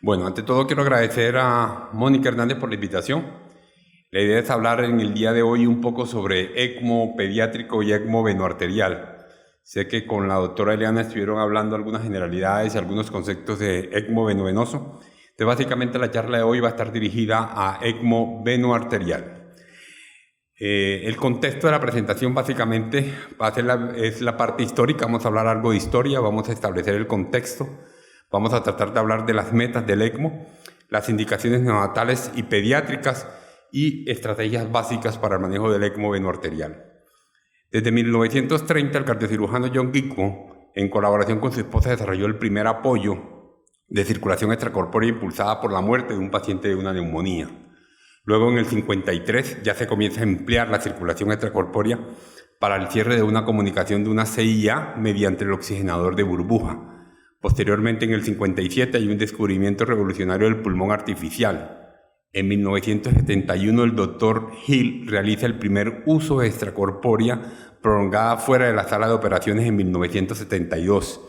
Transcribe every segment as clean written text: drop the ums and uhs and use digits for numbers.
Bueno, ante todo quiero agradecer a Mónica Hernández por la invitación. La idea es hablar en el día de hoy un poco sobre ECMO pediátrico y ECMO venoarterial. Sé que con la doctora Eliana estuvieron hablando algunas generalidades y algunos conceptos de ECMO venovenoso. Entonces, básicamente la charla de hoy va a estar dirigida a ECMO venoarterial. El contexto de la presentación básicamente va a ser la parte histórica. Vamos a hablar algo de historia, vamos a establecer el contexto. Vamos a tratar de hablar de las metas del ECMO, las indicaciones neonatales y pediátricas y estrategias básicas para el manejo del ECMO venoarterial. Desde 1930, el cardiocirujano John Gicmo, en colaboración con su esposa, desarrolló el primer apoyo de circulación extracorpórea impulsada por la muerte de un paciente de una neumonía. Luego, en el 53, ya se comienza a emplear la circulación extracorpórea para el cierre de una comunicación de una CIA mediante el oxigenador de burbuja. Posteriormente, en el 57, hay un descubrimiento revolucionario del pulmón artificial. En 1971, el doctor Hill realiza el primer uso de extracorpórea prolongada fuera de la sala de operaciones en 1972.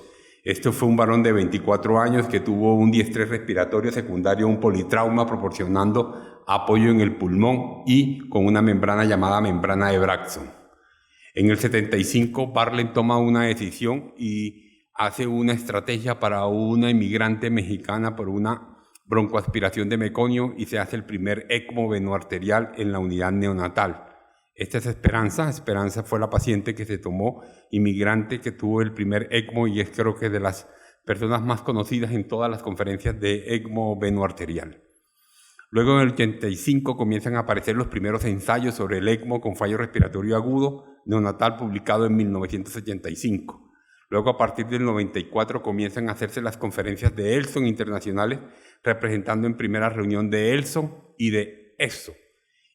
Este fue un varón de 24 años que tuvo un diestrés respiratorio secundario a un politrauma, proporcionando apoyo en el pulmón y con una membrana llamada membrana de Braxton. En el 75, Barlen toma una decisión y hace una estrategia para una inmigrante mexicana por una broncoaspiración de meconio y se hace el primer ECMO venoarterial en la unidad neonatal. Esta es Esperanza. Esperanza fue la paciente que se tomó, inmigrante, que tuvo el primer ECMO y es creo que de las personas más conocidas en todas las conferencias de ECMO venoarterial. Luego en el 85 comienzan a aparecer los primeros ensayos sobre el ECMO con fallo respiratorio agudo neonatal publicado en 1985. Luego, a partir del 94, comienzan a hacerse las conferencias de Elson internacionales, representando en primera reunión de Elson y de ESO.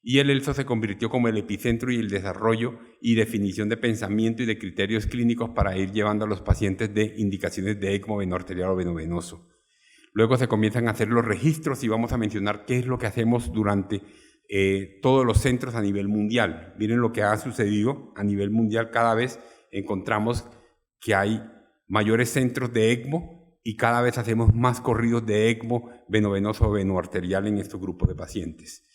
Y el ELSO se convirtió como el epicentro y el desarrollo y definición de pensamiento y de criterios clínicos para ir llevando a los pacientes de indicaciones de ECMO venoarterial o venovenoso. Luego se comienzan a hacer los registros y vamos a mencionar qué es lo que hacemos durante todos los centros a nivel mundial. Miren lo que ha sucedido a nivel mundial. Cada vez encontramos que hay mayores centros de ECMO y cada vez hacemos más corridos de ECMO venovenoso o venoarterial en estos grupos de pacientes.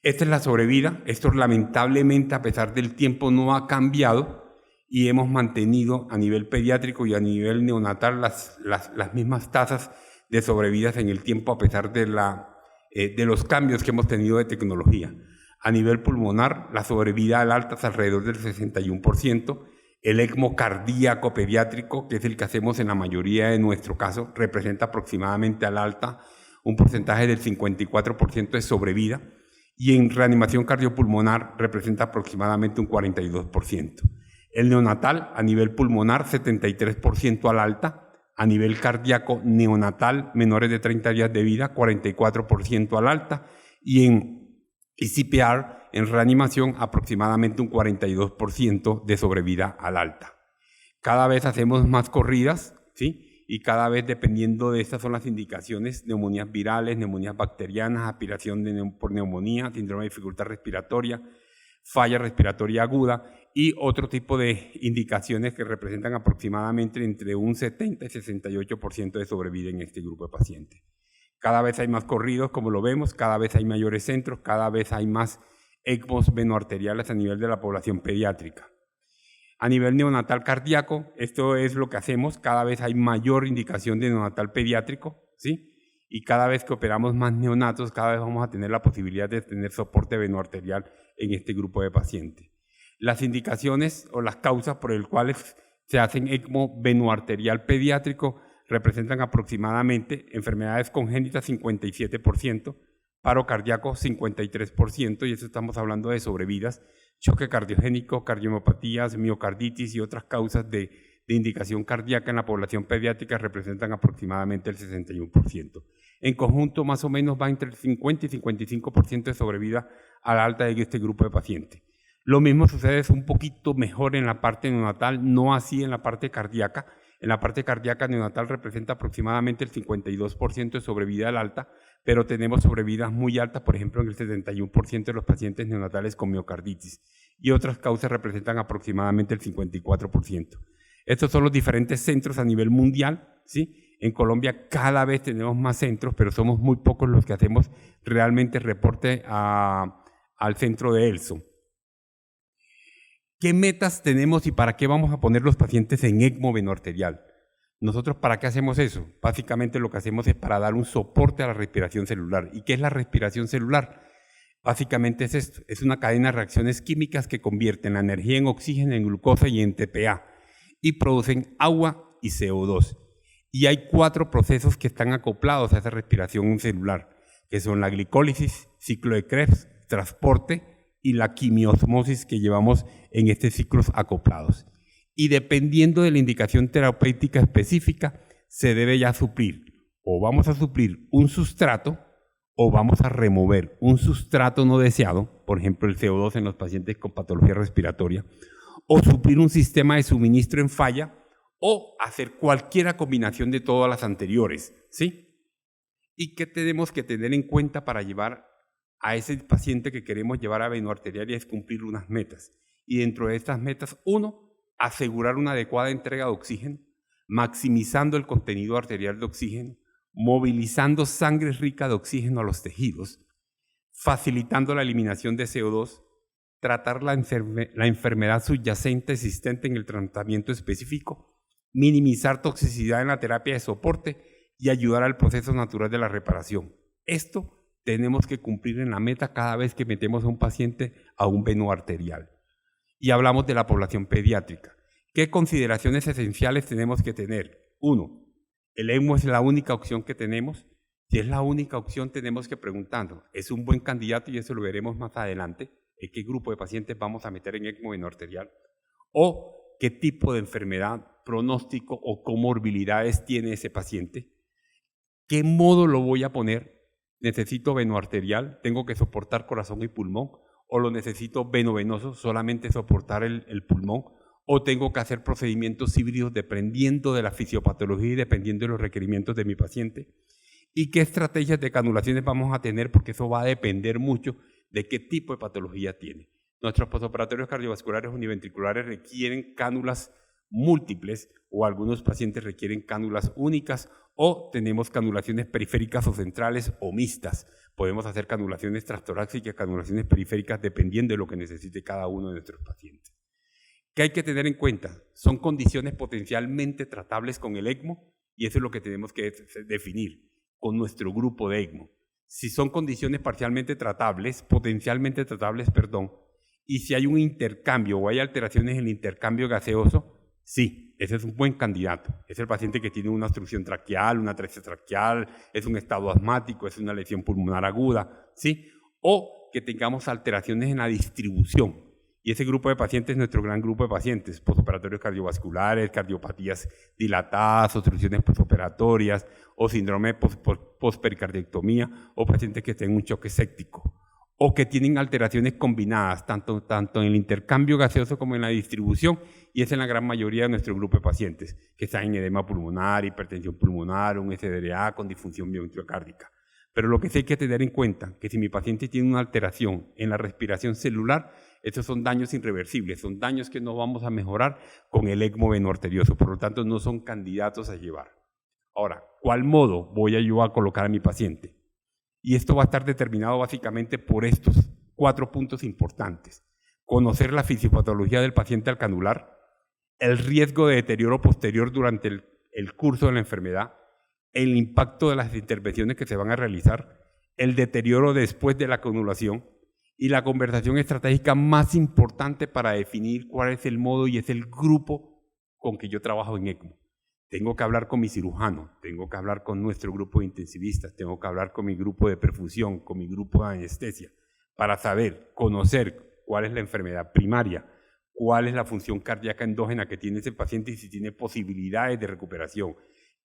Esta es la sobrevida. Esto lamentablemente, a pesar del tiempo, no ha cambiado y hemos mantenido a nivel pediátrico y a nivel neonatal las mismas tasas de sobrevidas en el tiempo, a pesar de los cambios que hemos tenido de tecnología. A nivel pulmonar, la sobrevida al alta es alrededor del 61%. El ECMO cardíaco pediátrico, que es el que hacemos en la mayoría de nuestro caso, representa aproximadamente al alta un porcentaje del 54% de sobrevida y en reanimación cardiopulmonar representa aproximadamente un 42%. El neonatal a nivel pulmonar 73% al alta, a nivel cardíaco neonatal menores de 30 días de vida 44% al alta y en CPR en reanimación aproximadamente un 42% de sobrevida al alta. Cada vez hacemos más corridas, ¿sí? Y cada vez, dependiendo de estas son las indicaciones, neumonías virales, neumonías bacterianas, aspiración por neumonía, síndrome de dificultad respiratoria, falla respiratoria aguda y otro tipo de indicaciones que representan aproximadamente entre un 70 y 68% de sobrevida en este grupo de pacientes. Cada vez hay más corridos, como lo vemos, cada vez hay mayores centros, cada vez hay más ECMOs venoarteriales a nivel de la población pediátrica. A nivel neonatal cardíaco, esto es lo que hacemos, cada vez hay mayor indicación de neonatal pediátrico, ¿sí? Y cada vez que operamos más neonatos, cada vez vamos a tener la posibilidad de tener soporte venoarterial en este grupo de pacientes. Las indicaciones o las causas por las cuales se hacen ECMO venoarterial pediátrico representan aproximadamente enfermedades congénitas 57%, paro cardíaco 53%, y eso estamos hablando de sobrevidas, choque cardiogénico, cardiomiopatías, miocarditis y otras causas de indicación cardíaca en la población pediátrica representan aproximadamente el 61%. En conjunto, más o menos va entre el 50 y 55% de sobrevida a la alta de este grupo de pacientes. Lo mismo sucede, es un poquito mejor en la parte neonatal, no así en la parte cardíaca. En la parte cardíaca neonatal representa aproximadamente el 52% de sobrevida al alta, pero tenemos sobrevidas muy altas, por ejemplo, en el 71% de los pacientes neonatales con miocarditis, y otras causas representan aproximadamente el 54%. Estos son los diferentes centros a nivel mundial, ¿sí? En Colombia cada vez tenemos más centros, pero somos muy pocos los que hacemos realmente reporte al centro de ELSO. ¿Qué metas tenemos y para qué vamos a poner los pacientes en ECMO venoarterial? ¿Nosotros para qué hacemos eso? Básicamente lo que hacemos es para dar un soporte a la respiración celular. ¿Y qué es la respiración celular? Básicamente es esto, es una cadena de reacciones químicas que convierten la energía en oxígeno, en glucosa y en TPA y producen agua y CO2. Y hay 4 procesos que están acoplados a esa respiración celular, que son la glicólisis, ciclo de Krebs, transporte y la quimiosmosis que llevamos en estos ciclos acoplados. Y dependiendo de la indicación terapéutica específica, se debe ya suplir, o vamos a suplir un sustrato, o vamos a remover un sustrato no deseado, por ejemplo el CO2 en los pacientes con patología respiratoria, o suplir un sistema de suministro en falla, o hacer cualquier combinación de todas las anteriores, ¿sí? ¿Y qué tenemos que tener en cuenta para llevar a ese paciente que queremos llevar a venoarterial? Y es cumplir unas metas. Y dentro de estas metas, 1, asegurar una adecuada entrega de oxígeno, maximizando el contenido arterial de oxígeno, movilizando sangre rica de oxígeno a los tejidos, facilitando la eliminación de CO2, tratar la enfermedad subyacente existente en el tratamiento específico, minimizar toxicidad en la terapia de soporte y ayudar al proceso natural de la reparación. Esto tenemos que cumplir en la meta cada vez que metemos a un paciente a un venoarterial. Y hablamos de la población pediátrica. ¿Qué consideraciones esenciales tenemos que tener? 1, el ECMO es la única opción que tenemos. Si es la única opción, tenemos que preguntarnos, ¿es un buen candidato? Y eso lo veremos más adelante, en qué grupo de pacientes vamos a meter en ECMO venoarterial. O qué tipo de enfermedad, pronóstico o comorbilidades tiene ese paciente. ¿Qué modo lo voy a poner? ¿Necesito venoarterial? ¿Tengo que soportar corazón y pulmón? ¿O lo necesito venovenoso, solamente soportar el pulmón? ¿O tengo que hacer procedimientos híbridos dependiendo de la fisiopatología y dependiendo de los requerimientos de mi paciente? ¿Y qué estrategias de canulaciones vamos a tener? Porque eso va a depender mucho de qué tipo de patología tiene. Nuestros postoperatorios cardiovasculares univentriculares requieren cánulas múltiples o algunos pacientes requieren cánulas únicas o tenemos canulaciones periféricas o centrales o mixtas. Podemos hacer canulaciones transtorácicas, canulaciones periféricas dependiendo de lo que necesite cada uno de nuestros pacientes. ¿Qué hay que tener en cuenta? Son condiciones potencialmente tratables con el ECMO y eso es lo que tenemos que definir con nuestro grupo de ECMO. Si son condiciones parcialmente tratables, potencialmente tratables, y si hay un intercambio o hay alteraciones en el intercambio gaseoso, sí, ese es un buen candidato. Es el paciente que tiene una obstrucción traqueal, una atresia traqueal, es un estado asmático, es una lesión pulmonar aguda, ¿sí? O que tengamos alteraciones en la distribución. Y ese grupo de pacientes es nuestro gran grupo de pacientes, postoperatorios cardiovasculares, cardiopatías dilatadas, obstrucciones postoperatorias, o síndrome postpericardiectomía, o pacientes que tienen un choque séptico, o que tienen alteraciones combinadas, tanto en el intercambio gaseoso como en la distribución, y es en la gran mayoría de nuestro grupo de pacientes, que están en edema pulmonar, hipertensión pulmonar, un SDRA con disfunción miomiocárdica. Pero lo que sí hay que tener en cuenta, que si mi paciente tiene una alteración en la respiración celular, estos son daños irreversibles, son daños que no vamos a mejorar con el ECMO venoarterioso, por lo tanto no son candidatos a llevar. Ahora, ¿cuál modo voy yo a colocar a mi paciente? Y esto va a estar determinado básicamente por estos 4 puntos importantes. Conocer la fisiopatología del paciente al canular, el riesgo de deterioro posterior durante el curso de la enfermedad, el impacto de las intervenciones que se van a realizar, el deterioro después de la canulación y la conversación estratégica más importante para definir cuál es el modo y es el grupo con que yo trabajo en ECMO. Tengo que hablar con mi cirujano, tengo que hablar con nuestro grupo de intensivistas, tengo que hablar con mi grupo de perfusión, con mi grupo de anestesia, para saber, conocer cuál es la enfermedad primaria, cuál es la función cardíaca endógena que tiene ese paciente y si tiene posibilidades de recuperación,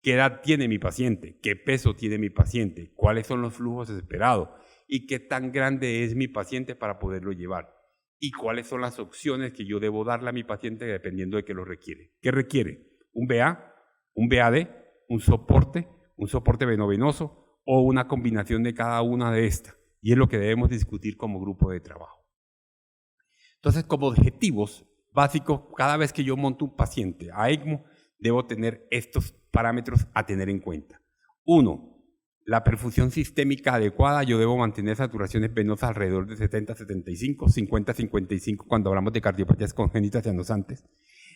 qué edad tiene mi paciente, qué peso tiene mi paciente, cuáles son los flujos esperados y qué tan grande es mi paciente para poderlo llevar y cuáles son las opciones que yo debo darle a mi paciente dependiendo de qué lo requiere. ¿Qué requiere? ¿Un BA? ¿Un BAD? ¿Un soporte venovenoso o una combinación de cada una de estas? Y es lo que debemos discutir como grupo de trabajo. Entonces, como objetivos básicos, cada vez que yo monto un paciente a ECMO, debo tener estos parámetros a tener en cuenta. 1. La perfusión sistémica adecuada, yo debo mantener saturaciones venosas alrededor de 70-75, 50-55 cuando hablamos de cardiopatías congénitas y andantes.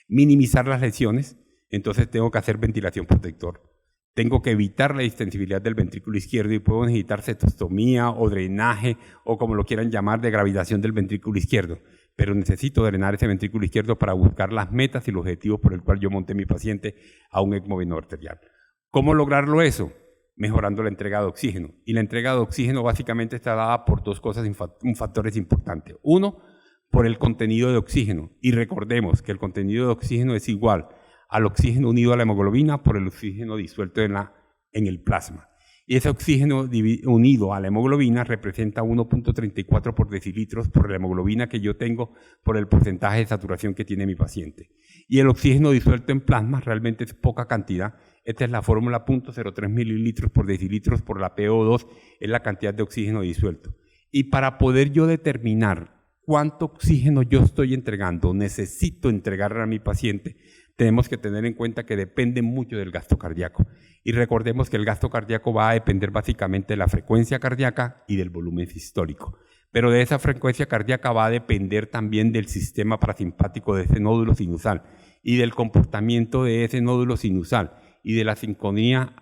Minimizar las lesiones, entonces tengo que hacer ventilación protector. Tengo que evitar la distensibilidad del ventrículo izquierdo y puedo necesitar cetostomía o drenaje o como lo quieran llamar de gravitación del ventrículo izquierdo. Pero necesito drenar ese ventrículo izquierdo para buscar las metas y los objetivos por el cual yo monté mi paciente a un ECMO venoarterial. ¿Cómo lograrlo eso? Mejorando la entrega de oxígeno. Y la entrega de oxígeno básicamente está dada por dos cosas, factores importantes. Uno, por el contenido de oxígeno. Y recordemos que el contenido de oxígeno es igual al oxígeno unido a la hemoglobina por el oxígeno disuelto en el plasma. Y ese oxígeno unido a la hemoglobina representa 1.34 por decilitros por la hemoglobina que yo tengo por el porcentaje de saturación que tiene mi paciente. Y el oxígeno disuelto en plasma realmente es poca cantidad. Esta es la fórmula 0.03 mililitros por decilitros por la PO2, es la cantidad de oxígeno disuelto. Y para poder yo determinar cuánto oxígeno yo estoy entregando, necesito entregarle a mi paciente, tenemos que tener en cuenta que depende mucho del gasto cardíaco. Y recordemos que el gasto cardíaco va a depender básicamente de la frecuencia cardíaca y del volumen sistólico. Pero de esa frecuencia cardíaca va a depender también del sistema parasimpático de ese nódulo sinusal y del comportamiento de ese nódulo sinusal y de la sincronía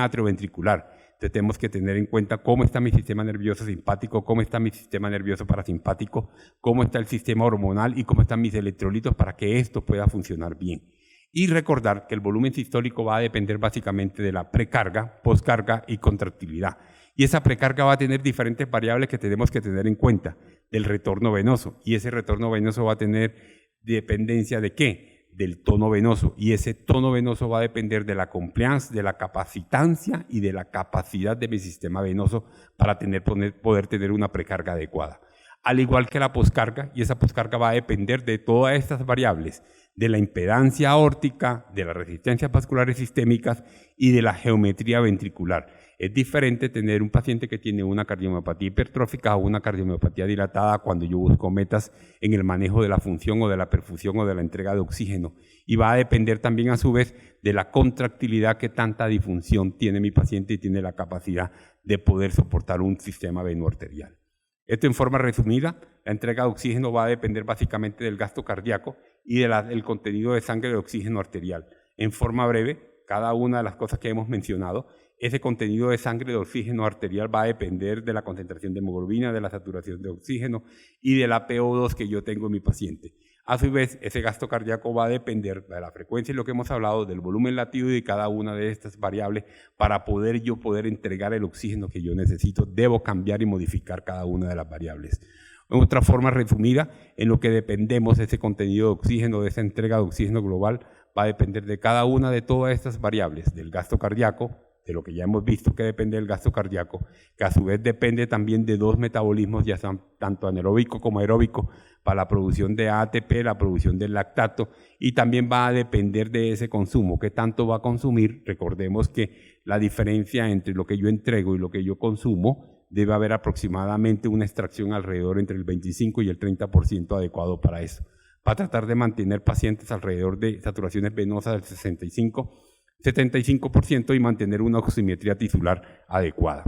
atrioventricular. Entonces tenemos que tener en cuenta cómo está mi sistema nervioso simpático, cómo está mi sistema nervioso parasimpático, cómo está el sistema hormonal y cómo están mis electrolitos para que esto pueda funcionar bien. Y recordar que el volumen sistólico va a depender básicamente de la precarga, poscarga y contractilidad. Y esa precarga va a tener diferentes variables que tenemos que tener en cuenta, del retorno venoso. Y ese retorno venoso va a tener dependencia ¿de qué? Del tono venoso, y ese tono venoso va a depender de la compliance, de la capacitancia y de la capacidad de mi sistema venoso para poder tener una precarga adecuada. Al igual que la poscarga, y esa poscarga va a depender de todas estas variables, de la impedancia aórtica, de las resistencias vasculares sistémicas y de la geometría ventricular. Es diferente tener un paciente que tiene una cardiomiopatía hipertrófica o una cardiomiopatía dilatada cuando yo busco metas en el manejo de la función o de la perfusión o de la entrega de oxígeno. Y va a depender también a su vez de la contractilidad que tanta disfunción tiene mi paciente y tiene la capacidad de poder soportar un sistema venoarterial. Esto en forma resumida, la entrega de oxígeno va a depender básicamente del gasto cardíaco y del contenido de sangre de oxígeno arterial. En forma breve, cada una de las cosas que hemos mencionado, ese contenido de sangre de oxígeno arterial va a depender de la concentración de hemoglobina, de la saturación de oxígeno y de la PO2 que yo tengo en mi paciente. A su vez, ese gasto cardíaco va a depender de la frecuencia y lo que hemos hablado, del volumen latido y de cada una de estas variables para poder entregar el oxígeno que yo necesito. Debo cambiar y modificar cada una de las variables. En otra forma resumida, en lo que dependemos de ese contenido de oxígeno, de esa entrega de oxígeno global, va a depender de cada una de todas estas variables, del gasto cardíaco, de lo que ya hemos visto que depende del gasto cardíaco, que a su vez depende también de dos metabolismos, ya sean tanto anaeróbico como aeróbico, para la producción de ATP, la producción del lactato, y también va a depender de ese consumo, qué tanto va a consumir. Recordemos que la diferencia entre lo que yo entrego y lo que yo consumo debe haber aproximadamente una extracción alrededor entre el 25 y el 30% adecuado para eso, para tratar de mantener pacientes alrededor de saturaciones venosas del 75% y mantener una oximetría tisular adecuada.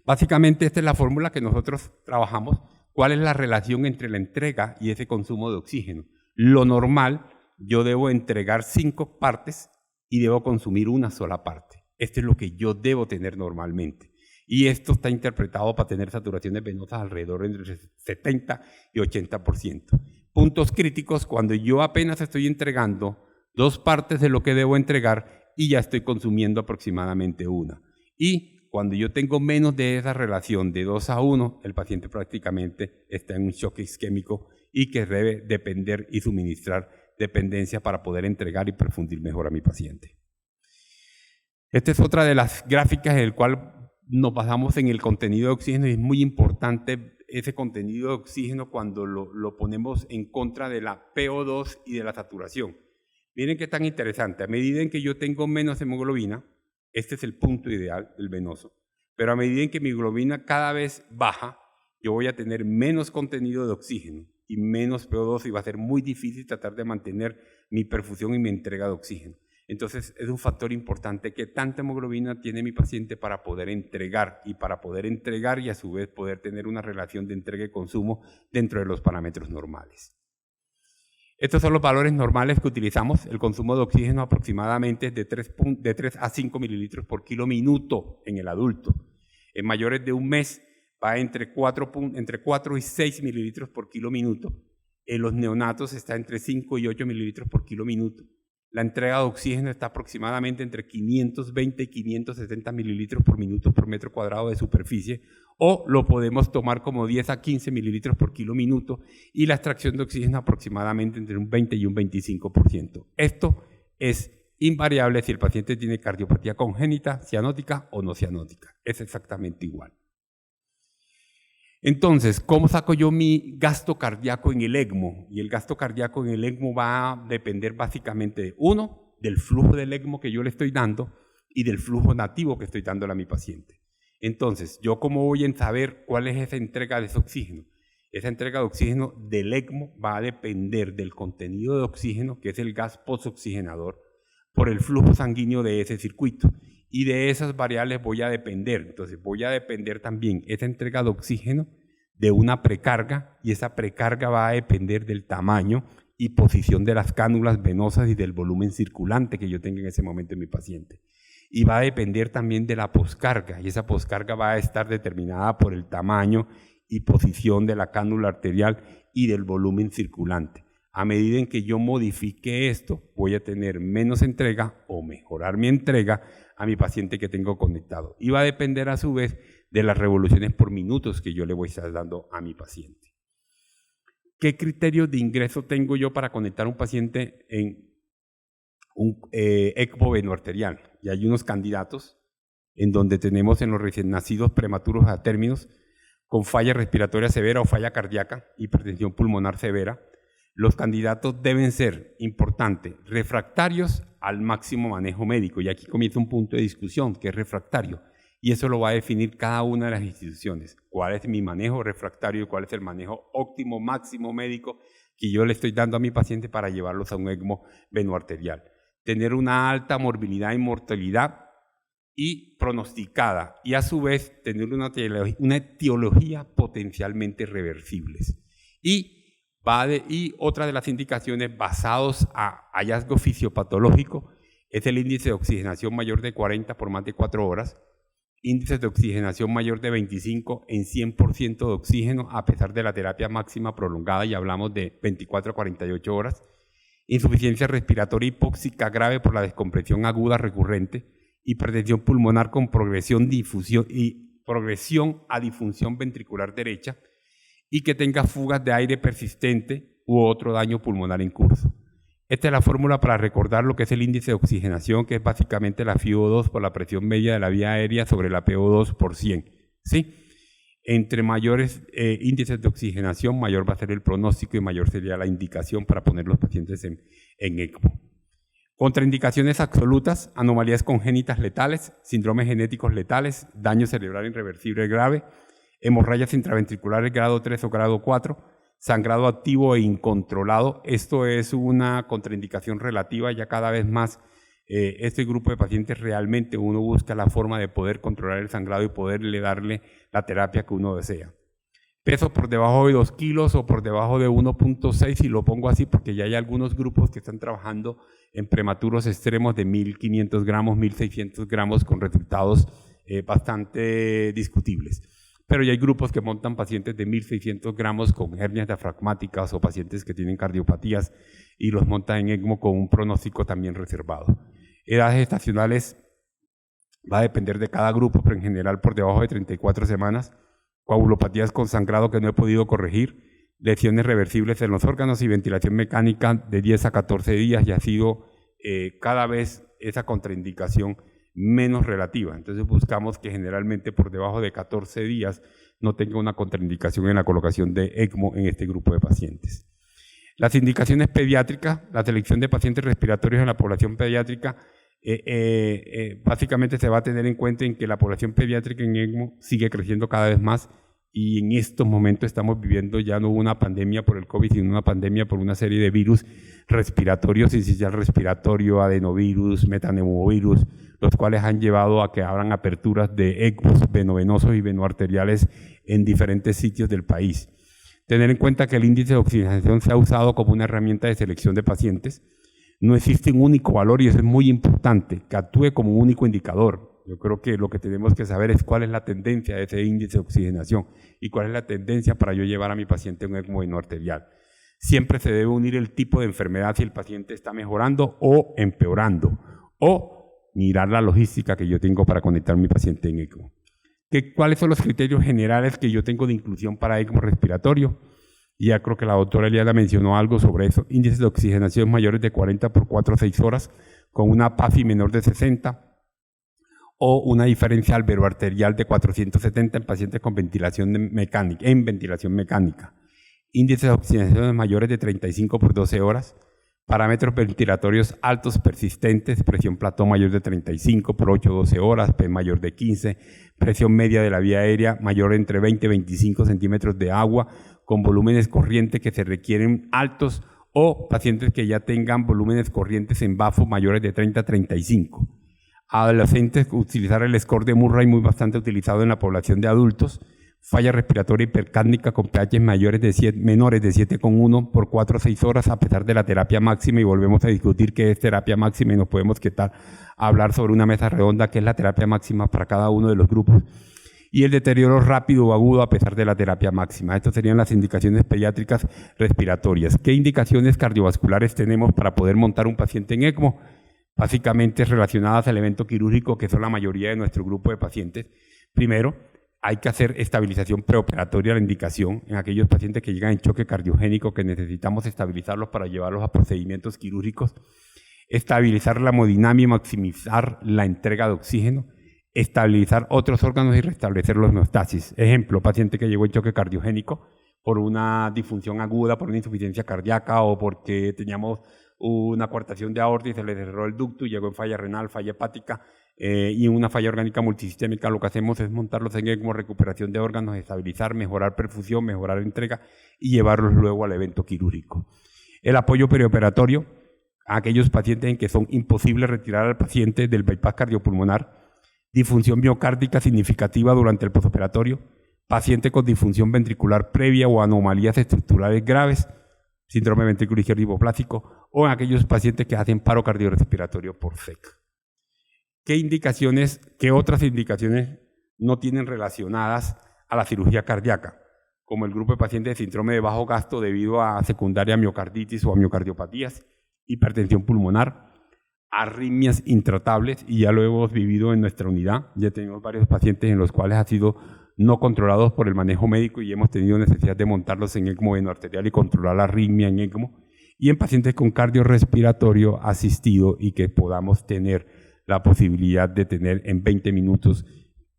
Básicamente esta es la fórmula que nosotros trabajamos. ¿Cuál es la relación entre la entrega y ese consumo de oxígeno? Lo normal, yo debo entregar 5 partes y debo consumir una sola parte. Esto es lo que yo debo tener normalmente. Y esto está interpretado para tener saturaciones venosas alrededor entre 70 y 80%. Puntos críticos, cuando yo apenas estoy entregando 2 partes de lo que debo entregar y ya estoy consumiendo aproximadamente una. Y cuando yo tengo menos de esa relación de 2:1, el paciente prácticamente está en un shock isquémico y que debe depender y suministrar dependencia para poder entregar y perfundir mejor a mi paciente. Esta es otra de las gráficas en el cual nos basamos en el contenido de oxígeno y es muy importante ese contenido de oxígeno cuando lo ponemos en contra de la PO2 y de la saturación. Miren qué tan interesante, a medida en que yo tengo menos hemoglobina, este es el punto ideal del venoso, pero a medida en que mi hemoglobina cada vez baja, yo voy a tener menos contenido de oxígeno y menos PO2 y va a ser muy difícil tratar de mantener mi perfusión y mi entrega de oxígeno. Entonces, es un factor importante que tanta hemoglobina tiene mi paciente para poder entregar y a su vez poder tener una relación de entrega y consumo dentro de los parámetros normales. Estos son los valores normales que utilizamos. El consumo de oxígeno aproximadamente de 3 a 5 mililitros por kilo minuto en el adulto. En mayores de un mes va entre 4 y 6 mililitros por kilo minuto. En los neonatos está entre 5 y 8 mililitros por kilo minuto. La entrega de oxígeno está aproximadamente entre 520 y 570 mililitros por minuto por metro cuadrado de superficie, o lo podemos tomar como 10 a 15 mililitros por kilo minuto, y la extracción de oxígeno aproximadamente entre un 20 y un 25%. Esto es invariable si el paciente tiene cardiopatía congénita, cianótica o no cianótica. Es exactamente igual. Entonces, ¿cómo saco yo mi gasto cardíaco en el ECMO? Y el gasto cardíaco en el ECMO va a depender básicamente, uno, del flujo del ECMO que yo le estoy dando y del flujo nativo que estoy dándole a mi paciente. Entonces, ¿yo cómo voy a saber cuál es esa entrega de ese oxígeno? Esa entrega de oxígeno del ECMO va a depender del contenido de oxígeno, que es el gas postoxigenador, por el flujo sanguíneo de ese circuito. Y de esas variables voy a depender. Entonces voy a depender también esa entrega de oxígeno de una precarga, y esa precarga va a depender del tamaño y posición de las cánulas venosas y del volumen circulante que yo tenga en ese momento en mi paciente. Y va a depender también de la poscarga, y esa poscarga va a estar determinada por el tamaño y posición de la cánula arterial y del volumen circulante. A medida en que yo modifique esto, voy a tener menos entrega o mejorar mi entrega a mi paciente que tengo conectado. Y va a depender a su vez de las revoluciones por minutos que yo le voy a estar dando a mi paciente. ¿Qué criterios de ingreso tengo yo para conectar a un paciente en un ECMO venoarterial? Y hay unos candidatos en donde tenemos en los recién nacidos prematuros a términos con falla respiratoria severa o falla cardíaca, hipertensión pulmonar severa. Los candidatos deben ser, importante, refractarios al máximo manejo médico. Y aquí comienza un punto de discusión, que es refractario. Y eso lo va a definir cada una de las instituciones. ¿Cuál es mi manejo refractario y cuál es el manejo óptimo, máximo médico que yo le estoy dando a mi paciente para llevarlos a un ECMO venoarterial? Tener una alta morbilidad y mortalidad y pronosticada. Y a su vez tener una etiología potencialmente reversibles. Y otra de las indicaciones basados a hallazgo fisiopatológico es el índice de oxigenación mayor de 40 por más de 4 horas, índices de oxigenación mayor de 25 en 100% de oxígeno a pesar de la terapia máxima prolongada, y hablamos de 24 a 48 horas, insuficiencia respiratoria hipóxica grave por la descompresión aguda recurrente, hipertensión pulmonar con progresión a disfunción ventricular derecha, y que tenga fugas de aire persistente u otro daño pulmonar en curso. Esta es la fórmula para recordar lo que es el índice de oxigenación, que es básicamente la FiO2 por la presión media de la vía aérea sobre la PO2 por 100. ¿Sí? Entre mayores índices de oxigenación, mayor va a ser el pronóstico y mayor sería la indicación para poner los pacientes en ECMO. Contraindicaciones absolutas: anomalías congénitas letales, síndromes genéticos letales, daño cerebral irreversible grave, hemorragias intraventriculares grado 3 o grado 4, sangrado activo e incontrolado. Esto es una contraindicación relativa. Ya cada vez más este grupo de pacientes realmente uno busca la forma de poder controlar el sangrado y poderle darle la terapia que uno desea. Peso por debajo de 2 kilos o por debajo de 1.6, y lo pongo así porque ya hay algunos grupos que están trabajando en prematuros extremos de 1.500 gramos, 1.600 gramos con resultados bastante discutibles. Pero ya hay grupos que montan pacientes de 1.600 gramos con hernias diafragmáticas o pacientes que tienen cardiopatías y los montan en ECMO con un pronóstico también reservado. Edades estacionales va a depender de cada grupo, pero en general por debajo de 34 semanas. Coagulopatías con sangrado que no he podido corregir, lesiones reversibles en los órganos y ventilación mecánica de 10 a 14 días, y ha sido cada vez esa contraindicación menos relativa. Entonces buscamos que generalmente por debajo de 14 días no tenga una contraindicación en la colocación de ECMO en este grupo de pacientes. Las indicaciones pediátricas: la selección de pacientes respiratorios en la población pediátrica básicamente se va a tener en cuenta en que la población pediátrica en ECMO sigue creciendo cada vez más y en estos momentos estamos viviendo ya no una pandemia por el COVID, sino una pandemia por una serie de virus respiratorios, sincicial respiratorio, adenovirus, metaneumovirus, los cuales han llevado a que abran aperturas de ECMOs venovenosos y venoarteriales en diferentes sitios del país. Tener en cuenta que el índice de oxigenación se ha usado como una herramienta de selección de pacientes. No existe un único valor y eso es muy importante, que actúe como un único indicador. Yo creo que lo que tenemos que saber es cuál es la tendencia de ese índice de oxigenación y cuál es la tendencia para yo llevar a mi paciente a un ECMO venoarterial. Siempre se debe unir el tipo de enfermedad si el paciente está mejorando o empeorando, o mirar la logística que yo tengo para conectar a mi paciente en ECMO. ¿Cuáles son los criterios generales que yo tengo de inclusión para ECMO respiratorio? Y ya creo que la doctora Eliana mencionó algo sobre eso. Índices de oxigenación mayores de 40 por 4 a 6 horas, con una PAFI menor de 60, o una diferencia alveolo-arterial de 470 en pacientes con ventilación mecánica. Índices de oxigenación mayores de 35 por 12 horas, parámetros ventilatorios altos persistentes, presión plató mayor de 35 por 8 a 12 horas, P mayor de 15, presión media de la vía aérea mayor entre 20 y 25 centímetros de agua, con volúmenes corrientes que se requieren altos, o pacientes que ya tengan volúmenes corrientes en BAFO mayores de 30 a 35. Adolescentes, utilizar el score de Murray, muy bastante utilizado en la población de adultos. Falla respiratoria hipercápnica con pH menores de 7,1 por 4 a 6 horas a pesar de la terapia máxima, y volvemos a discutir qué es terapia máxima y nos podemos hablar sobre una mesa redonda qué es la terapia máxima para cada uno de los grupos. Y el deterioro rápido o agudo a pesar de la terapia máxima. Estas serían las indicaciones pediátricas respiratorias. ¿Qué indicaciones cardiovasculares tenemos para poder montar un paciente en ECMO? Básicamente relacionadas al evento quirúrgico, que son la mayoría de nuestro grupo de pacientes. Primero, hay que hacer estabilización preoperatoria, la indicación en aquellos pacientes que llegan en choque cardiogénico, que necesitamos estabilizarlos para llevarlos a procedimientos quirúrgicos. Estabilizar la hemodinamia y maximizar la entrega de oxígeno. Estabilizar otros órganos y restablecer los homeostasis. Ejemplo, paciente que llegó en choque cardiogénico por una disfunción aguda, por una insuficiencia cardíaca o porque teníamos una coartación de aorta y se le cerró el ducto y llegó en falla renal, falla hepática y una falla orgánica multisistémica. Lo que hacemos es montarlos en ECMO, recuperación de órganos, estabilizar, mejorar perfusión, mejorar entrega y llevarlos luego al evento quirúrgico. El apoyo perioperatorio a aquellos pacientes en que son imposible retirar al paciente del bypass cardiopulmonar, disfunción miocárdica significativa durante el postoperatorio, paciente con disfunción ventricular previa o anomalías estructurales graves, síndrome ventrículo izquierdo hipoplásico, o en aquellos pacientes que hacen paro cardiorrespiratorio por SEC. ¿Qué otras indicaciones no tienen relacionadas a la cirugía cardíaca? Como el grupo de pacientes de síndrome de bajo gasto debido a secundaria miocarditis o a miocardiopatías, hipertensión pulmonar, arritmias intratables, y ya lo hemos vivido en nuestra unidad. Ya tenemos varios pacientes en los cuales ha sido no controlados por el manejo médico y hemos tenido necesidad de montarlos en ECMO venoarterial y controlar la arritmia en ECMO, y en pacientes con cardiorrespiratorio asistido y que podamos tener la posibilidad de tener en 20 minutos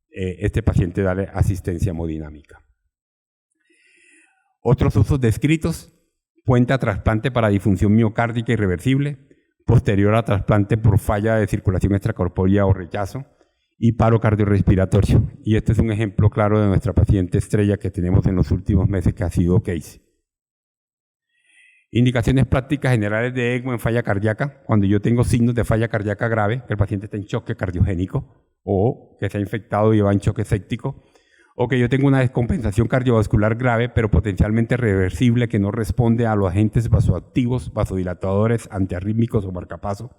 este paciente darle asistencia hemodinámica. Otros usos descritos: puente a trasplante para disfunción miocárdica irreversible, posterior a trasplante por falla de circulación extracorpórea o rechazo, y paro cardiorrespiratorio. Y este es un ejemplo claro de nuestra paciente estrella que tenemos en los últimos meses, que ha sido Casey. Indicaciones prácticas generales de ECMO en falla cardíaca: cuando yo tengo signos de falla cardíaca grave, que el paciente está en choque cardiogénico, o que se ha infectado y va en choque séptico, o que yo tengo una descompensación cardiovascular grave, pero potencialmente reversible, que no responde a los agentes vasoactivos, vasodilatadores, antiarrítmicos o marcapaso.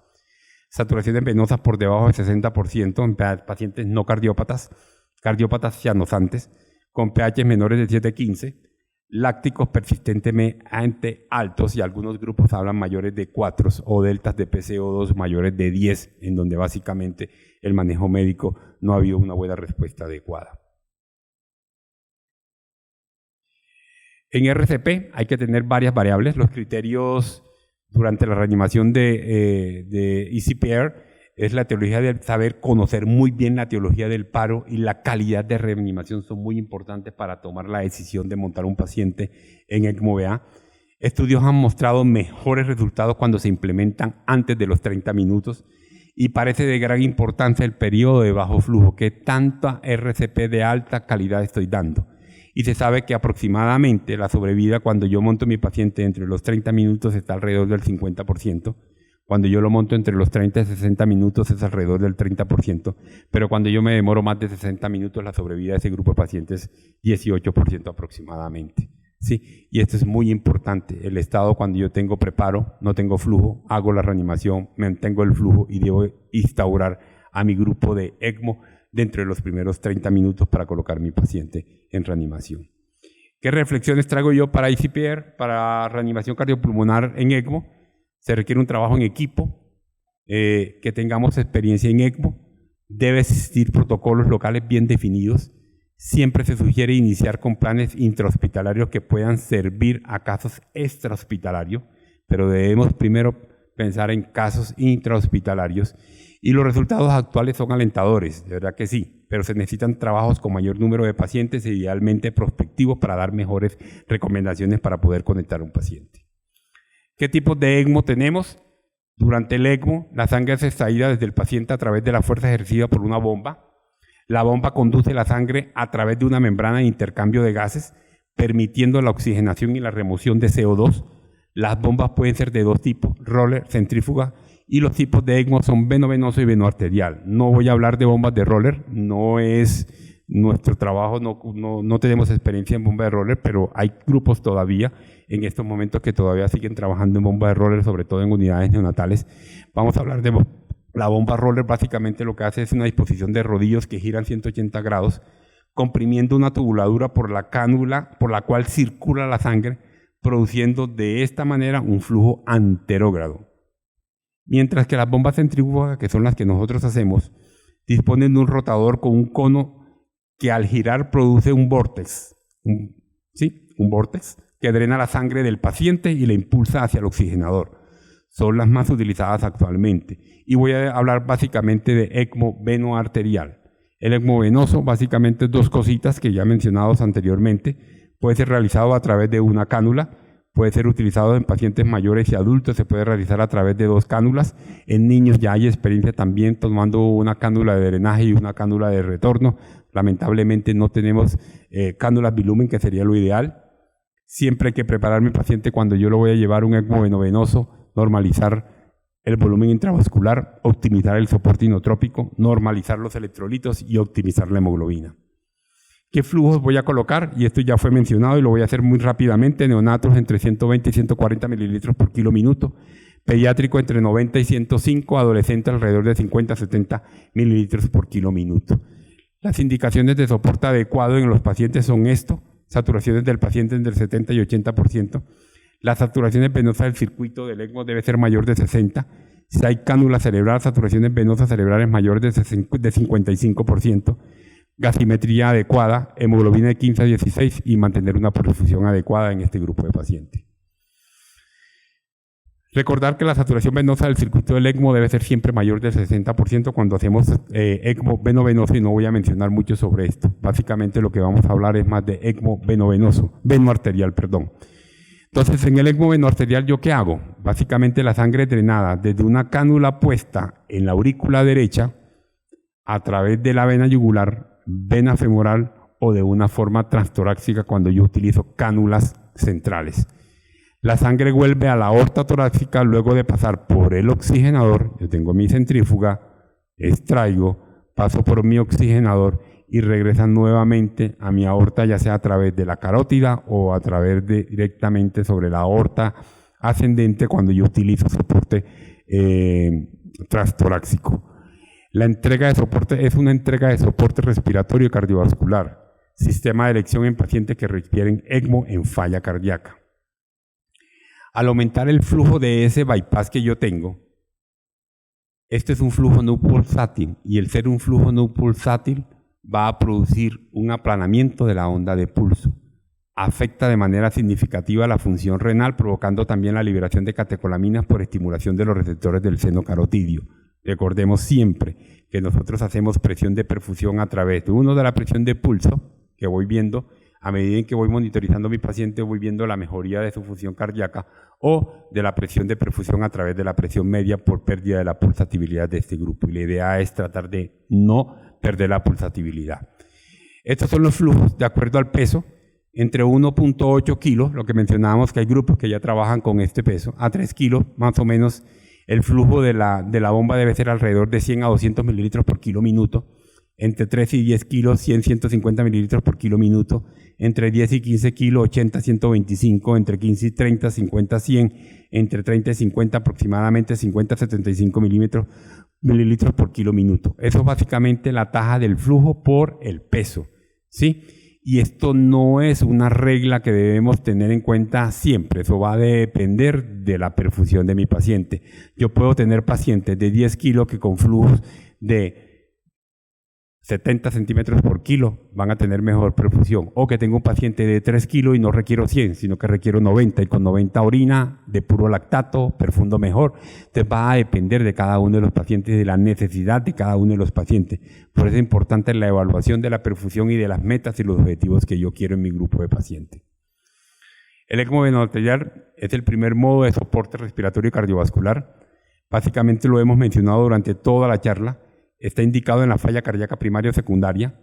Saturaciones venosas por debajo del 60% en pacientes no cardiópatas, cardiópatas cianosantes, con pH menores de 7,15, lácticos persistentemente altos, y algunos grupos hablan mayores de 4 o deltas de PCO2 mayores de 10, en donde básicamente el manejo médico no ha habido una buena respuesta adecuada. En RCP hay que tener varias variables. Los criterios durante la reanimación de ECPR es la etiología del saber conocer muy bien la etiología del paro, y la calidad de reanimación son muy importantes para tomar la decisión de montar un paciente en ECMO-VA. Estudios han mostrado mejores resultados cuando se implementan antes de los 30 minutos, y parece de gran importancia el periodo de bajo flujo, que tanta RCP de alta calidad estoy dando. y se sabe que aproximadamente la sobrevida cuando yo monto a mi paciente entre los 30 minutos está alrededor del 50%, cuando yo lo monto entre los 30 y 60 minutos es alrededor del 30%, pero cuando yo me demoro más de 60 minutos la sobrevida de ese grupo de pacientes es 18% aproximadamente. Sí, y esto es muy importante. El estado cuando yo tengo preparo, no tengo flujo, hago la reanimación, mantengo el flujo y debo instaurar a mi grupo de ECMO dentro de los primeros 30 minutos para colocar a mi paciente en reanimación. ¿Qué reflexiones traigo yo para ICPR, para reanimación cardiopulmonar en ECMO? Se requiere un trabajo en equipo, que tengamos experiencia en ECMO, debe existir protocolos locales bien definidos. Siempre se sugiere iniciar con planes intrahospitalarios que puedan servir a casos extrahospitalarios, pero debemos primero pensar en casos intrahospitalarios y los resultados actuales son alentadores, de verdad que sí, pero se necesitan trabajos con mayor número de pacientes e idealmente prospectivos para dar mejores recomendaciones para poder conectar a un paciente. ¿Qué tipos de ECMO tenemos? Durante el ECMO, la sangre es extraída desde el paciente a través de la fuerza ejercida por una bomba. La bomba conduce la sangre a través de una membrana de intercambio de gases, permitiendo la oxigenación y la remoción de CO2. Las bombas pueden ser de dos tipos, roller, centrífuga, y los tipos de ECMO son venovenoso y venoarterial. No voy a hablar de bombas de roller, no es nuestro trabajo, no tenemos experiencia en bomba de roller, pero hay grupos todavía en estos momentos que todavía siguen trabajando en bomba de roller, sobre todo en unidades neonatales. Vamos a hablar de la bomba roller. Básicamente lo que hace es una disposición de rodillos que giran 180 grados, comprimiendo una tubuladura por la cánula por la cual circula la sangre, produciendo de esta manera un flujo anterógrado. Mientras que las bombas centrífugas, que son las que nosotros hacemos, disponen de un rotador con un cono que al girar produce un vórtex, un vórtex que drena la sangre del paciente y la impulsa hacia el oxigenador. Son las más utilizadas actualmente. Y voy a hablar básicamente de ECMO venoarterial. El ECMO venoso, básicamente dos cositas que ya mencionados anteriormente. Puede ser realizado a través de una cánula, puede ser utilizado en pacientes mayores y adultos, se puede realizar a través de dos cánulas. En niños ya hay experiencia también tomando una cánula de drenaje y una cánula de retorno. Lamentablemente no tenemos cánulas bilumen, que sería lo ideal. Siempre hay que preparar a mi paciente cuando yo lo voy a llevar un ECMO venovenoso, normalizar el volumen intravascular, optimizar el soporte inotrópico, normalizar los electrolitos y optimizar la hemoglobina. ¿Qué flujos voy a colocar? Y esto ya fue mencionado y lo voy a hacer muy rápidamente. Neonatos entre 120 y 140 mililitros por kilo minuto. Pediátrico entre 90 y 105. Adolescente alrededor de 50 a 70 mililitros por kilo minuto. Las indicaciones de soporte adecuado en los pacientes son esto. Saturaciones del paciente entre 70 y 80%. Las saturaciones venosas del circuito del ECMO debe ser mayor de 60. Si hay cánula cerebral, saturaciones venosas cerebrales mayores de 55%. Gasimetría adecuada, hemoglobina de 15 a 16 y mantener una perfusión adecuada en este grupo de pacientes. Recordar que la saturación venosa del circuito del ECMO debe ser siempre mayor del 60% cuando hacemos ECMO venovenoso, y no voy a mencionar mucho sobre esto. Básicamente lo que vamos a hablar es más de ECMO venoarterial, perdón. Entonces, en el ECMO venoarterial, ¿yo qué hago? Básicamente la sangre es drenada desde una cánula puesta en la aurícula derecha a través de la vena yugular, vena femoral o de una forma transtorácica cuando yo utilizo cánulas centrales. La sangre vuelve a la aorta torácica luego de pasar por el oxigenador. Yo tengo mi centrífuga, extraigo, paso por mi oxigenador y regresa nuevamente a mi aorta, ya sea a través de la carótida o a través de directamente sobre la aorta ascendente cuando yo utilizo soporte transtorácico. La entrega de soporte es una entrega de soporte respiratorio y cardiovascular. Sistema de elección en pacientes que requieren ECMO en falla cardíaca. Al aumentar el flujo de ese bypass que yo tengo, este es un flujo no pulsátil, y el ser un flujo no pulsátil va a producir un aplanamiento de la onda de pulso. Afecta de manera significativa la función renal, provocando también la liberación de catecolaminas por estimulación de los receptores del seno carotidio. Recordemos siempre que nosotros hacemos presión de perfusión a través de de la presión de pulso, que voy viendo a medida en que voy monitorizando a mi paciente, voy viendo la mejoría de su función cardíaca, o de la presión de perfusión a través de la presión media por pérdida de la pulsatividad de este grupo. Y la idea es tratar de no perder la pulsatividad. Estos son los flujos de acuerdo al peso. entre 1.8 kilos, lo que mencionábamos que hay grupos que ya trabajan con este peso, a 3 kilos, más o menos el flujo de la bomba debe ser alrededor de 100 a 200 mililitros por kilo minuto, entre 3 y 10 kilos, 100 150 mililitros por kilo minuto, entre 10 y 15 kilos, 80 125, entre 15 y 30, 50 100, entre 30 y 50 aproximadamente 50 75 mililitros por kilo minuto. Eso es básicamente la tasa del flujo por el peso, ¿sí? Y esto no es una regla que debemos tener en cuenta siempre. Eso va a depender de la perfusión de mi paciente. Yo puedo tener pacientes de 10 kilos que con flujos de 70 centímetros por kilo van a tener mejor perfusión. O que tengo un paciente de 3 kilos y no requiero 100, sino que requiero 90. Y con 90 orina de puro lactato, perfundo mejor. Entonces va a depender de cada uno de los pacientes, de la necesidad de cada uno de los pacientes. Por eso es importante la evaluación de la perfusión y de las metas y los objetivos que yo quiero en mi grupo de pacientes. El ECMO venoarterial es el primer modo de soporte respiratorio y cardiovascular. Básicamente lo hemos mencionado durante toda la charla. Está indicado en la falla cardíaca primaria o secundaria.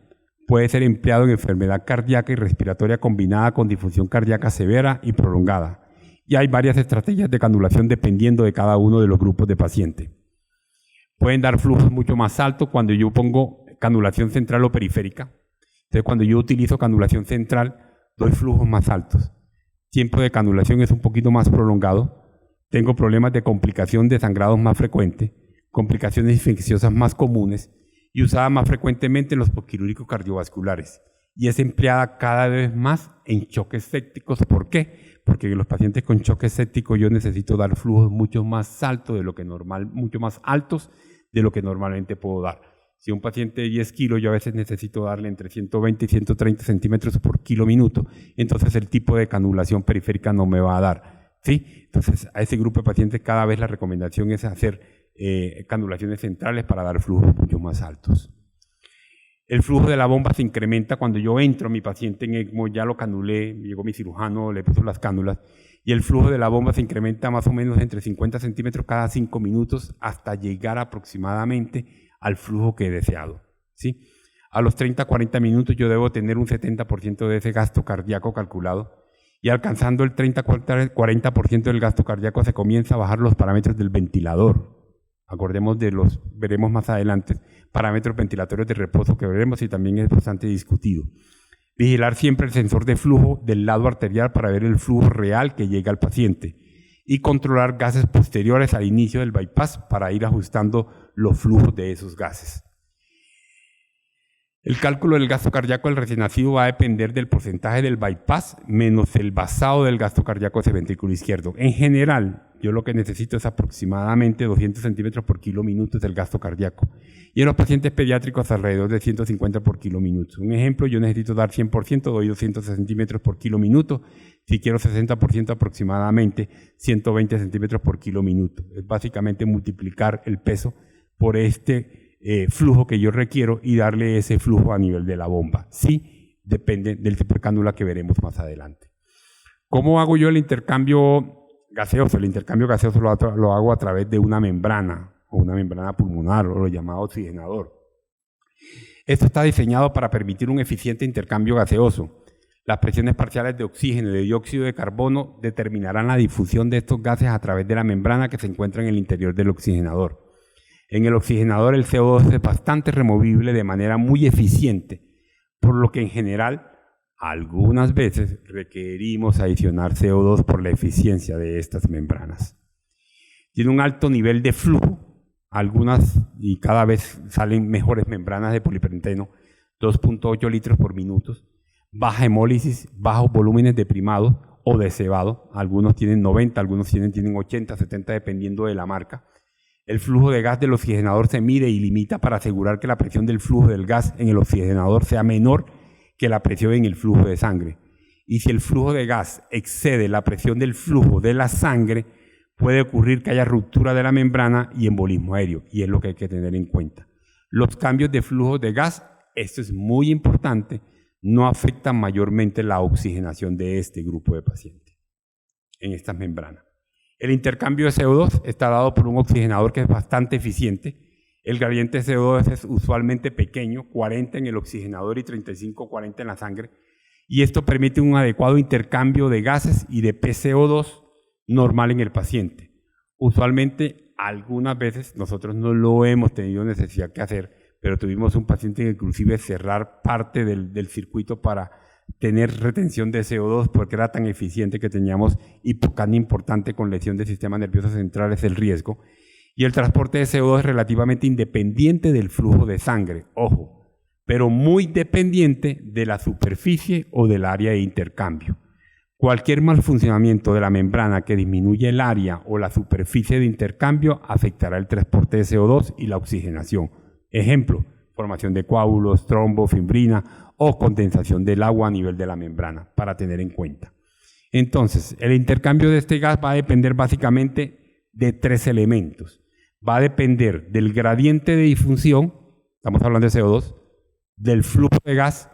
Puede ser empleado en enfermedad cardíaca y respiratoria combinada con disfunción cardíaca severa y prolongada. Y hay varias estrategias de canulación dependiendo de cada uno de los grupos de pacientes. Pueden dar flujos mucho más altos cuando yo pongo canulación central o periférica. Entonces, cuando yo utilizo canulación central, doy flujos más altos. Tiempo de canulación es un poquito más prolongado. Tengo problemas de complicación de sangrados más frecuentes, complicaciones infecciosas más comunes y usada más frecuentemente en los postquirúrgicos cardiovasculares. Y es empleada cada vez más en choques sépticos. ¿Por qué? Porque en los pacientes con choque séptico yo necesito dar flujos mucho más altos de lo que mucho más altos de lo que normalmente puedo dar. Si un paciente de 10 kilos, yo a veces necesito darle entre 120 y 130 centímetros por kilo minuto, entonces el tipo de canulación periférica no me va a dar, ¿sí? Entonces a ese grupo de pacientes cada vez la recomendación es hacer canulaciones centrales para dar flujos mucho más altos. El flujo de la bomba se incrementa cuando yo entro a mi paciente en ECMO, ya lo canulé, llegó mi cirujano, le puso las cánulas, y el flujo de la bomba se incrementa más o menos entre 50 centímetros cada 5 minutos hasta llegar aproximadamente al flujo que he deseado, ¿sí? A los 30-40 minutos yo debo tener un 70% de ese gasto cardíaco calculado, y alcanzando el 30-40% del gasto cardíaco se comienza a bajar los parámetros del ventilador. Acordemos veremos más adelante, parámetros ventilatorios de reposo que veremos y también es bastante discutido. Vigilar siempre el sensor de flujo del lado arterial para ver el flujo real que llega al paciente y controlar gases posteriores al inicio del bypass para ir ajustando los flujos de esos gases. El cálculo del gasto cardíaco del recién nacido va a depender del porcentaje del bypass menos el basado del gasto cardíaco de ese ventrículo izquierdo. En general, yo lo que necesito es aproximadamente 200 centímetros por kilo minuto del gasto cardíaco. Y en los pacientes pediátricos alrededor de 150 por kilo minuto. Un ejemplo, yo necesito dar 100%, doy 200 centímetros por kilo minuto. Si quiero 60% aproximadamente 120 centímetros por kilo minuto. Es básicamente multiplicar el peso por este flujo que yo requiero y darle ese flujo a nivel de la bomba. Sí, depende del tipo de cánula que veremos más adelante. ¿Cómo hago yo el intercambio gaseoso? El intercambio gaseoso lo hago a través de una membrana o una membrana pulmonar o lo llamado oxigenador. Esto está diseñado para permitir un eficiente intercambio gaseoso. Las presiones parciales de oxígeno y de dióxido de carbono determinarán la difusión de estos gases a través de la membrana que se encuentra en el interior del oxigenador. En el oxigenador el CO2 es bastante removible de manera muy eficiente, por lo que en general algunas veces requerimos adicionar CO2 por la eficiencia de estas membranas. Tiene un alto nivel de flujo, algunas y cada vez salen mejores membranas de poliprenteno, 2.8 litros por minuto, baja hemólisis, bajos volúmenes de primado o de cebado, algunos tienen 90, algunos tienen 80, 70 dependiendo de la marca. El flujo de gas del oxigenador se mide y limita para asegurar que la presión del flujo del gas en el oxigenador sea menor que la presión en el flujo de sangre. Y si el flujo de gas excede la presión del flujo de la sangre, puede ocurrir que haya ruptura de la membrana y embolismo aéreo, y es lo que hay que tener en cuenta. Los cambios de flujo de gas, esto es muy importante, no afectan mayormente la oxigenación de este grupo de pacientes en estas membranas. El intercambio de CO2 está dado por un oxigenador que es bastante eficiente. El gradiente de CO2 es usualmente pequeño, 40 en el oxigenador y 35-40 en la sangre. Y esto permite un adecuado intercambio de gases y de PCO2 normal en el paciente. Usualmente, algunas veces, nosotros no lo hemos tenido necesidad que hacer, pero tuvimos un paciente que inclusive cerrar parte del circuito para tener retención de CO2 porque era tan eficiente que teníamos hipocamia importante con lesión del sistema nervioso central, es el riesgo. Y el transporte de CO2 es relativamente independiente del flujo de sangre, ojo, pero muy dependiente de la superficie o del área de intercambio. Cualquier mal funcionamiento de la membrana que disminuya el área o la superficie de intercambio afectará el transporte de CO2 y la oxigenación. Ejemplo, formación de coágulos, trombo, fibrina o condensación del agua a nivel de la membrana, para tener en cuenta. Entonces, el intercambio de este gas va a depender básicamente de 3 elementos. Va a depender del gradiente de difusión, estamos hablando de CO2, del flujo de gas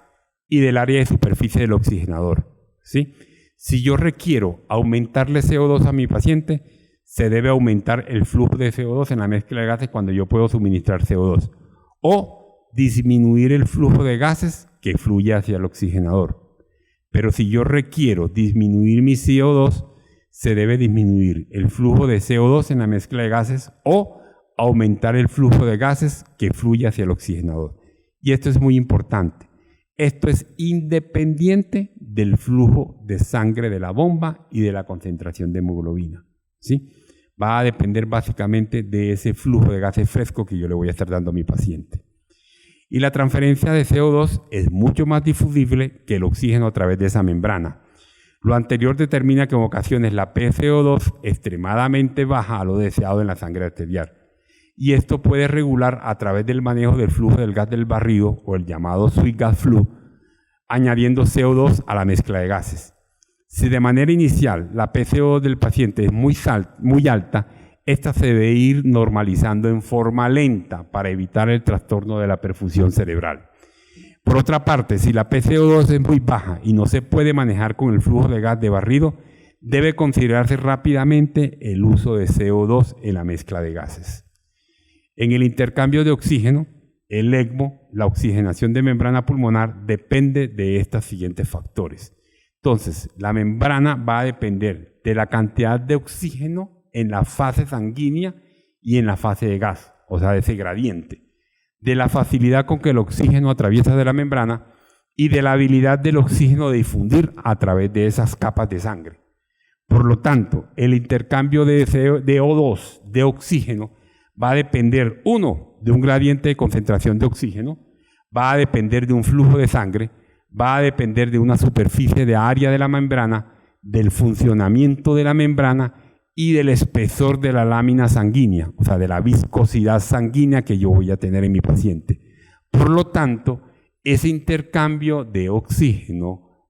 y del área de superficie del oxigenador, ¿sí? Si yo requiero aumentarle CO2 a mi paciente, se debe aumentar el flujo de CO2 en la mezcla de gases cuando yo puedo suministrar CO2. O disminuir el flujo de gases que fluye hacia el oxigenador. Pero si yo requiero disminuir mi CO2, se debe disminuir el flujo de CO2 en la mezcla de gases o aumentar el flujo de gases que fluye hacia el oxigenador. Y esto es muy importante. Esto es independiente del flujo de sangre de la bomba y de la concentración de hemoglobina, ¿sí? Va a depender básicamente de ese flujo de gases fresco que yo le voy a estar dando a mi paciente. Y la transferencia de CO2 es mucho más difusible que el oxígeno a través de esa membrana. Lo anterior determina que en ocasiones la PCO2 extremadamente baja a lo deseado en la sangre arterial. Y esto puede regular a través del manejo del flujo del gas del barrido o el llamado sweet gas flow, añadiendo CO2 a la mezcla de gases. Si de manera inicial la PCO2 del paciente es muy alta, esta se debe ir normalizando en forma lenta para evitar el trastorno de la perfusión cerebral. Por otra parte, si la PCO2 es muy baja y no se puede manejar con el flujo de gas de barrido, debe considerarse rápidamente el uso de CO2 en la mezcla de gases. En el intercambio de oxígeno, el ECMO, la oxigenación de membrana pulmonar, depende de estos siguientes factores. Entonces, la membrana va a depender de la cantidad de oxígeno en la fase sanguínea y en la fase de gas, o sea, de ese gradiente, de la facilidad con que el oxígeno atraviesa de la membrana y de la habilidad del oxígeno de difundir a través de esas capas de sangre. Por lo tanto, el intercambio de O2, de oxígeno, va a depender, uno, de un gradiente de concentración de oxígeno, va a depender de un flujo de sangre, va a depender de una superficie de área de la membrana, del funcionamiento de la membrana y del espesor de la lámina sanguínea, o sea, de la viscosidad sanguínea que yo voy a tener en mi paciente. Por lo tanto, ese intercambio de oxígeno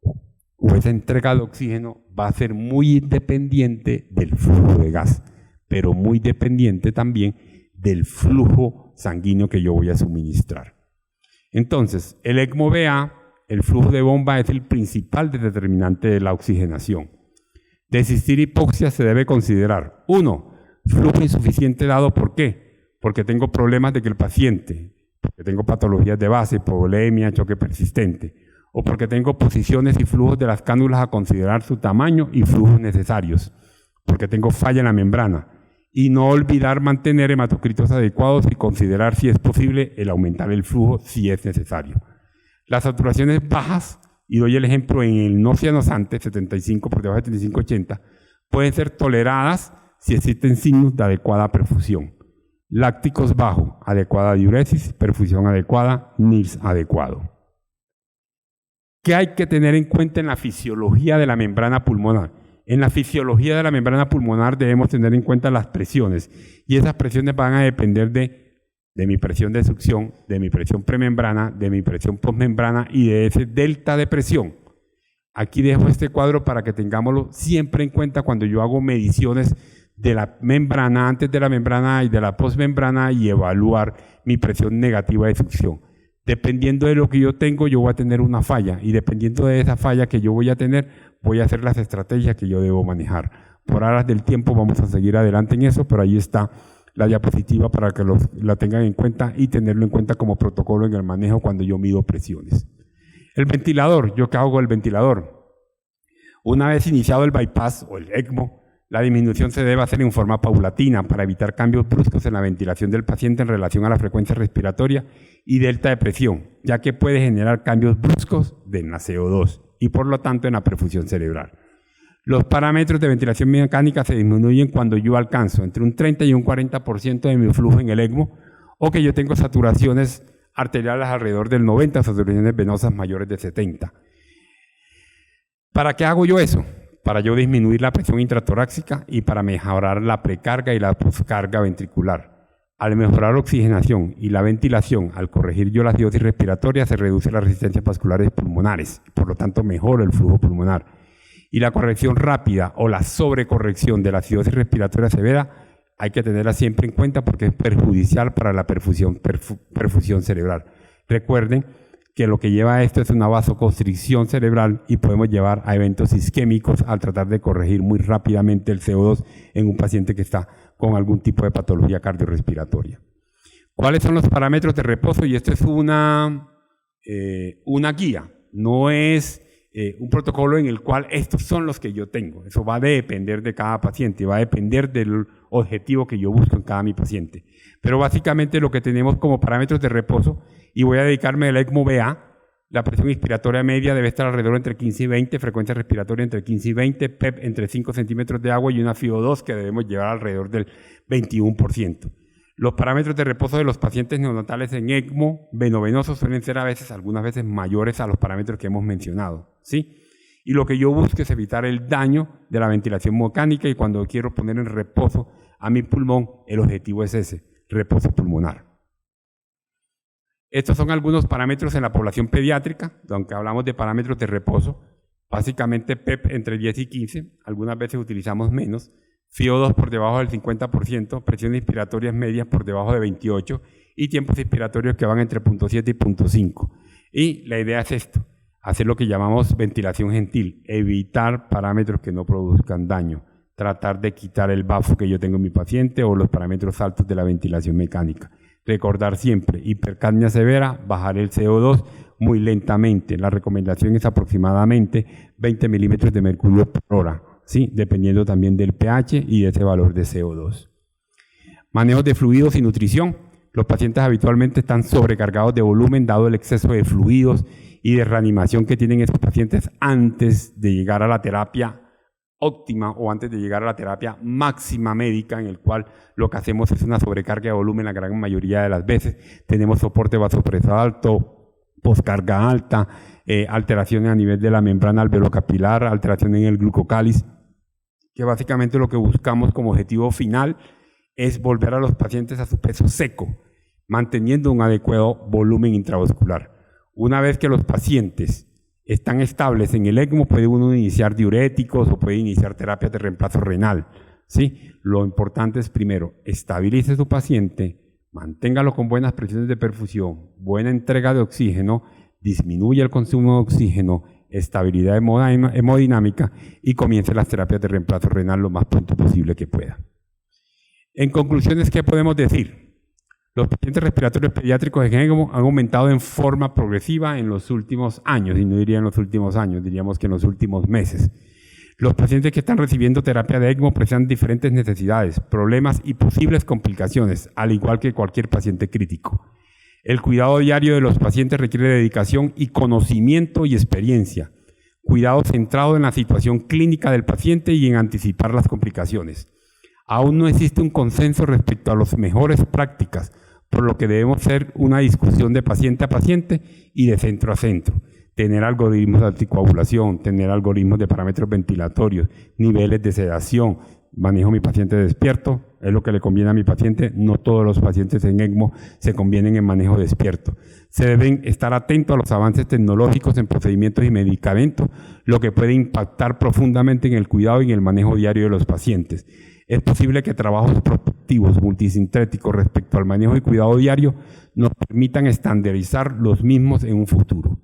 o esa entrega de oxígeno va a ser muy independiente del flujo de gas, pero muy dependiente también del flujo sanguíneo que yo voy a suministrar. Entonces, el ECMO-BA, el flujo de bomba, es el principal determinante de la oxigenación. De existir hipoxia se debe considerar, 1, flujo insuficiente dado, ¿por qué? Porque tengo problemas de que el paciente, porque tengo patologías de base, hipovolemia, choque persistente, o porque tengo posiciones y flujos de las cánulas a considerar su tamaño y flujos necesarios, porque tengo falla en la membrana. Y no olvidar mantener hematocritos adecuados y considerar si es posible el aumentar el flujo si es necesario. Las saturaciones bajas, y doy el ejemplo en el no cianosante, 75 por debajo de 75-80, pueden ser toleradas si existen signos de adecuada perfusión. Lácticos bajos, adecuada diuresis, perfusión adecuada, NIRS adecuado. ¿Qué hay que tener en cuenta en la fisiología de la membrana pulmonar? En la fisiología de la membrana pulmonar debemos tener en cuenta las presiones, y esas presiones van a depender de mi presión de succión, de mi presión premembrana, de mi presión postmembrana y de ese delta de presión. Aquí dejo este cuadro para que tengámoslo siempre en cuenta cuando yo hago mediciones de la membrana, antes de la membrana y de la postmembrana, y evaluar mi presión negativa de succión. Dependiendo de lo que yo tengo, yo voy a tener una falla, y dependiendo de esa falla que yo voy a tener, voy a hacer las estrategias que yo debo manejar. Por horas del tiempo vamos a seguir adelante en eso, pero ahí está la diapositiva para que la tengan en cuenta y tenerlo en cuenta como protocolo en el manejo cuando yo mido presiones. El ventilador, ¿yo qué hago con el ventilador? Una vez iniciado el bypass o el ECMO, la disminución se debe hacer en forma paulatina para evitar cambios bruscos en la ventilación del paciente en relación a la frecuencia respiratoria y delta de presión, ya que puede generar cambios bruscos en la CO2 y por lo tanto en la perfusión cerebral. Los parámetros de ventilación mecánica se disminuyen cuando yo alcanzo entre un 30 y un 40% de mi flujo en el ECMO o que yo tengo saturaciones arteriales alrededor del 90, saturaciones venosas mayores de 70. ¿Para qué hago yo eso? Para yo disminuir la presión intratorácica y para mejorar la precarga y la poscarga ventricular. Al mejorar la oxigenación y la ventilación, al corregir yo la acidosis respiratoria, se reduce las resistencias vasculares pulmonares, por lo tanto mejora el flujo pulmonar. Y la corrección rápida o la sobrecorrección de la acidosis respiratoria severa hay que tenerla siempre en cuenta porque es perjudicial para la perfusión cerebral. Recuerden que lo que lleva a esto es una vasoconstricción cerebral y podemos llevar a eventos isquémicos al tratar de corregir muy rápidamente el CO2 en un paciente que está con algún tipo de patología cardiorrespiratoria. ¿Cuáles son los parámetros de reposo? Y esto es una guía, no es un protocolo en el cual estos son los que yo tengo. Eso va a depender de cada paciente, va a depender del objetivo que yo busco en cada mi paciente. Pero básicamente lo que tenemos como parámetros de reposo, y voy a dedicarme al ECMO BA, la presión inspiratoria media debe estar alrededor entre 15 y 20, frecuencia respiratoria entre 15 y 20, PEP entre 5 centímetros de agua y una FiO2 que debemos llevar alrededor del 21%. Los parámetros de reposo de los pacientes neonatales en ECMO venovenoso suelen ser algunas veces mayores a los parámetros que hemos mencionado, ¿sí? Y lo que yo busco es evitar el daño de la ventilación mecánica y cuando quiero poner en reposo a mi pulmón, el objetivo es ese, reposo pulmonar. Estos son algunos parámetros en la población pediátrica, aunque hablamos de parámetros de reposo, básicamente PEP entre 10 y 15, algunas veces utilizamos menos, FiO2 por debajo del 50%, presiones inspiratorias medias por debajo de 28 y tiempos inspiratorios que van entre 0.7 y 0.5. Y la idea es esto, hacer lo que llamamos ventilación gentil, evitar parámetros que no produzcan daño, tratar de quitar el bafo que yo tengo en mi paciente o los parámetros altos de la ventilación mecánica. Recordar siempre, hipercapnia severa, bajar el CO2 muy lentamente. La recomendación es aproximadamente 20 milímetros de mercurio por hora, ¿sí? Dependiendo también del pH y de ese valor de CO2. Manejo de fluidos y nutrición. Los pacientes habitualmente están sobrecargados de volumen dado el exceso de fluidos y de reanimación que tienen esos pacientes antes de llegar a la terapia óptima o antes de llegar a la terapia máxima médica, en el cual lo que hacemos es una sobrecarga de volumen la gran mayoría de las veces. Tenemos soporte vasopresor alto, poscarga alta, alteraciones a nivel de la membrana alveolocapilar, alteraciones en el glucocáliz, que básicamente lo que buscamos como objetivo final es volver a los pacientes a su peso seco, manteniendo un adecuado volumen intravascular. Una vez que los pacientes están estables en el ECMO, puede uno iniciar diuréticos o puede iniciar terapias de reemplazo renal, ¿sí? Lo importante es primero, estabilice su paciente, manténgalo con buenas presiones de perfusión, buena entrega de oxígeno, disminuye el consumo de oxígeno, estabilidad hemodinámica y comience las terapias de reemplazo renal lo más pronto posible que pueda. En conclusiones, ¿qué podemos decir? Los pacientes respiratorios pediátricos en ECMO han aumentado en forma progresiva en los últimos años, y no diría en los últimos años, diríamos que en los últimos meses. Los pacientes que están recibiendo terapia de ECMO presentan diferentes necesidades, problemas y posibles complicaciones, al igual que cualquier paciente crítico. El cuidado diario de los pacientes requiere dedicación y conocimiento y experiencia. Cuidado centrado en la situación clínica del paciente y en anticipar las complicaciones. Aún no existe un consenso respecto a las mejores prácticas, por lo que debemos hacer una discusión de paciente a paciente y de centro a centro. Tener algoritmos de anticoagulación, tener algoritmos de parámetros ventilatorios, niveles de sedación, manejo mi paciente despierto, es lo que le conviene a mi paciente. No todos los pacientes en ECMO se convienen en manejo despierto. Se deben estar atentos a los avances tecnológicos en procedimientos y medicamentos, lo que puede impactar profundamente en el cuidado y en el manejo diario de los pacientes. Es posible que trabajos prospectivos multisintéticos respecto al manejo y cuidado diario nos permitan estandarizar los mismos en un futuro.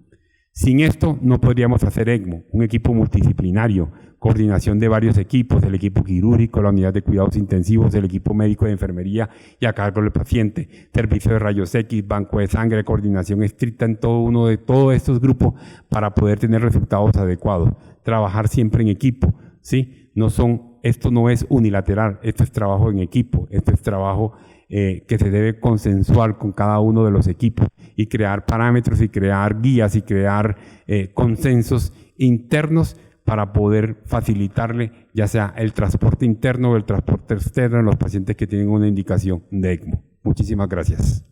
Sin esto no podríamos hacer ECMO, un equipo multidisciplinario, coordinación de varios equipos, el equipo quirúrgico, la unidad de cuidados intensivos, el equipo médico de enfermería y a cargo del paciente, servicio de rayos X, banco de sangre, coordinación estricta en todos estos grupos para poder tener resultados adecuados. Trabajar siempre en equipo, ¿sí? Esto no es unilateral, esto es trabajo en equipo, esto es trabajo que se debe consensuar con cada uno de los equipos y crear parámetros y crear guías y crear consensos internos para poder facilitarle ya sea el transporte interno o el transporte externo a los pacientes que tienen una indicación de ECMO. Muchísimas gracias.